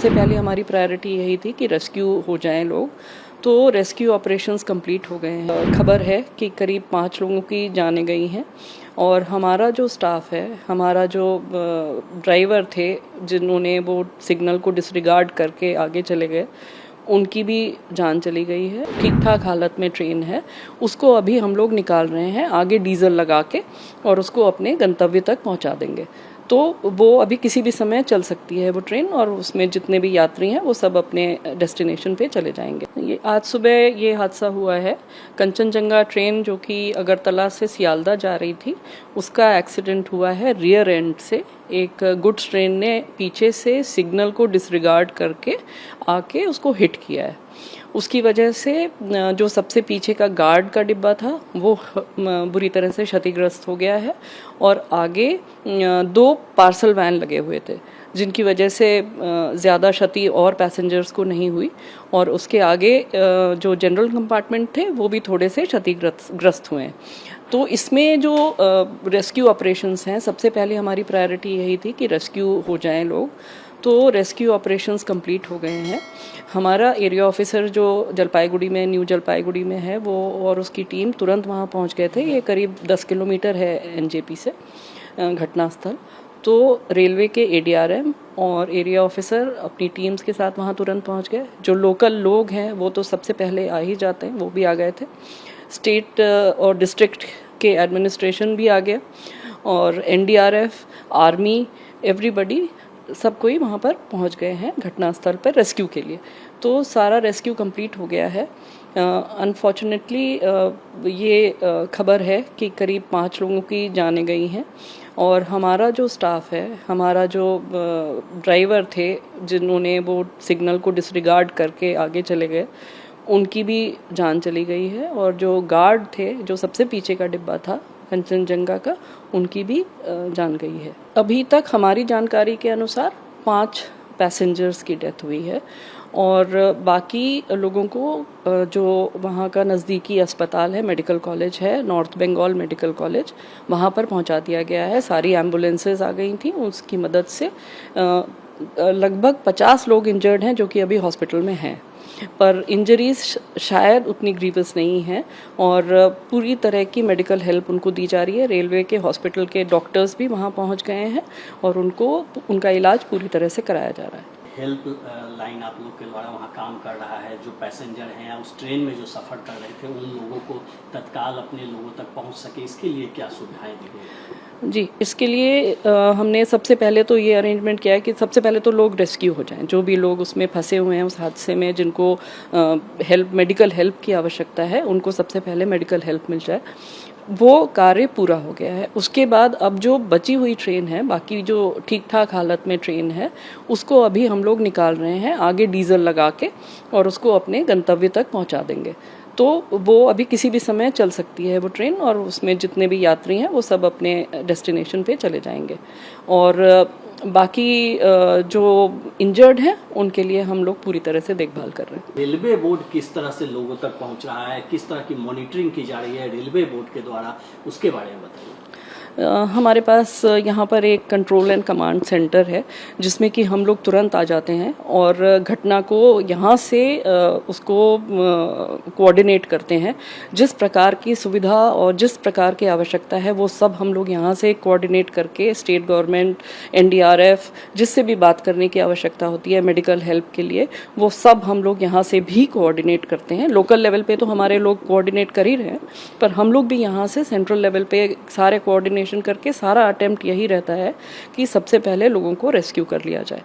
सबसे पहले हमारी प्रायोरिटी यही थी कि रेस्क्यू हो जाएं लोग। तो रेस्क्यू ऑपरेशंस कंप्लीट हो गए हैं। खबर है कि करीब 5 लोगों की जानें गई हैं और हमारा जो स्टाफ है, हमारा जो ड्राइवर थे जिन्होंने वो सिग्नल को डिसरिगार्ड करके आगे चले गए, उनकी भी जान चली गई है। ठीक ठाक हालत में ट्रेन है, उसको अभी हम लोग निकाल रहे हैं आगे डीजल लगा के और उसको अपने गंतव्य तक पहुंचा देंगे। तो वो अभी किसी भी समय चल सकती है वो ट्रेन और उसमें जितने भी यात्री हैं वो सब अपने डेस्टिनेशन पे चले जाएंगे। ये आज सुबह ये हादसा हुआ है। कंचनजंगा ट्रेन जो कि अगरतला से सियालदा जा रही थी, उसका एक्सीडेंट हुआ है रियर एंड से। एक गुड्स ट्रेन ने पीछे से सिग्नल को डिसरिगार्ड करके आके उसको हिट किया है। उसकी वजह से जो सबसे पीछे का गार्ड का डिब्बा था वो बुरी तरह से क्षतिग्रस्त हो गया है और आगे 2 पार्सल वैन लगे हुए थे जिनकी वजह से ज़्यादा क्षति और पैसेंजर्स को नहीं हुई और उसके आगे जो जनरल कंपार्टमेंट थे वो भी थोड़े से क्षतिग्रस्त हुए हैं। तो इसमें जो रेस्क्यू ऑपरेशंस हैं, सबसे पहले हमारी प्रायोरिटी यही थी कि रेस्क्यू हो जाएं लोग। तो रेस्क्यू ऑपरेशंस कंप्लीट हो गए हैं। हमारा एरिया ऑफिसर जो जलपाईगुड़ी में, न्यू जलपाईगुड़ी में है, वो और उसकी टीम तुरंत वहाँ पहुँच गए थे। ये करीब 10 किलोमीटर है एनजेपी से घटनास्थल। तो रेलवे के एडीआरएम और एरिया ऑफिसर अपनी टीम्स के साथ वहाँ तुरंत पहुँच गए। जो लोकल लोग हैं वो तो सबसे पहले आ ही जाते हैं, वो भी आ गए थे। स्टेट और डिस्ट्रिक्ट के एडमिनिस्ट्रेशन भी आ गया और एनडीआरएफ, आर्मी, एवरीबडी सब कोई वहाँ पर पहुँच गए हैं घटनास्थल पर रेस्क्यू के लिए। तो सारा रेस्क्यू कंप्लीट हो गया है। अनफॉर्चुनेटली ये खबर है कि करीब 5 लोगों की जानें गई हैं और हमारा जो स्टाफ है, हमारा जो ड्राइवर थे जिन्होंने वो सिग्नल को डिसरिगार्ड करके आगे चले गए, उनकी भी जान चली गई है और जो गार्ड थे, जो सबसे पीछे का डिब्बा था कंचनजंगा का, उनकी भी जान गई है। अभी तक हमारी जानकारी के अनुसार 5 पैसेंजर्स की डेथ हुई है और बाकी लोगों को जो वहाँ का नज़दीकी अस्पताल है, मेडिकल कॉलेज है, नॉर्थ बंगाल मेडिकल कॉलेज, वहाँ पर पहुँचा दिया गया है। सारी एम्बुलेंसेज आ गई थी, उसकी मदद से लगभग 50 लोग इंजर्ड हैं जो कि अभी हॉस्पिटल में हैं, पर इंजरीज शायद उतनी ग्रीवस नहीं है और पूरी तरह की मेडिकल हेल्प उनको दी जा रही है। रेलवे के हॉस्पिटल के डॉक्टर्स भी वहाँ पहुँच गए हैं और उनका इलाज पूरी तरह से कराया जा रहा है। हेल्प लाइन आप लोग के द्वारा वहाँ काम कर रहा है। जो पैसेंजर हैं उस ट्रेन में जो सफ़र कर रहे थे, उन लोगों को तत्काल अपने लोगों तक पहुँच सके, इसके लिए क्या सुविधाएं दी गई? जी, इसके लिए हमने सबसे पहले तो ये अरेंजमेंट किया है कि सबसे पहले तो लोग रेस्क्यू हो जाएं। जो भी लोग उसमें फंसे हुए हैं उस हादसे में, जिनको मेडिकल हेल्प की आवश्यकता है, उनको सबसे पहले मेडिकल हेल्प मिल जाए। वो कार्य पूरा हो गया है। उसके बाद अब जो बची हुई ट्रेन है, बाकी जो ठीक ठाक हालत में ट्रेन है, उसको अभी हम लोग निकाल रहे हैं आगे डीजल लगा के और उसको अपने गंतव्य तक पहुंचा देंगे। तो वो अभी किसी भी समय चल सकती है वो ट्रेन और उसमें जितने भी यात्री हैं वो सब अपने डेस्टिनेशन पे चले जाएंगे और बाकी जो इंजर्ड हैं उनके लिए हम लोग पूरी तरह से देखभाल कर रहे हैं। रेलवे बोर्ड किस तरह से लोगों तक पहुंच रहा है, किस तरह की मॉनिटरिंग की जा रही है रेलवे बोर्ड के द्वारा, उसके बारे में बताइए। हमारे पास यहाँ पर एक कंट्रोल एंड कमांड सेंटर है जिसमें कि हम लोग तुरंत आ जाते हैं और घटना को यहाँ से उसको कोऑर्डिनेट करते हैं। जिस प्रकार की सुविधा और जिस प्रकार की आवश्यकता है वो सब हम लोग यहाँ से कोऑर्डिनेट करके स्टेट गवर्नमेंट, एनडीआरएफ, जिससे भी बात करने की आवश्यकता होती है मेडिकल हेल्प के लिए, वो सब हम लोग यहाँ से भी कोऑर्डिनेट करते हैं। लोकल लेवल पे तो हमारे लोग कोऑर्डिनेट कर ही रहे हैं, पर हम लोग भी यहाँ से सेंट्रल लेवल पे सारे कोऑर्डिनेशन करके सारा अटेम्प्ट यही रहता है कि सबसे पहले लोगों को रेस्क्यू कर लिया जाए।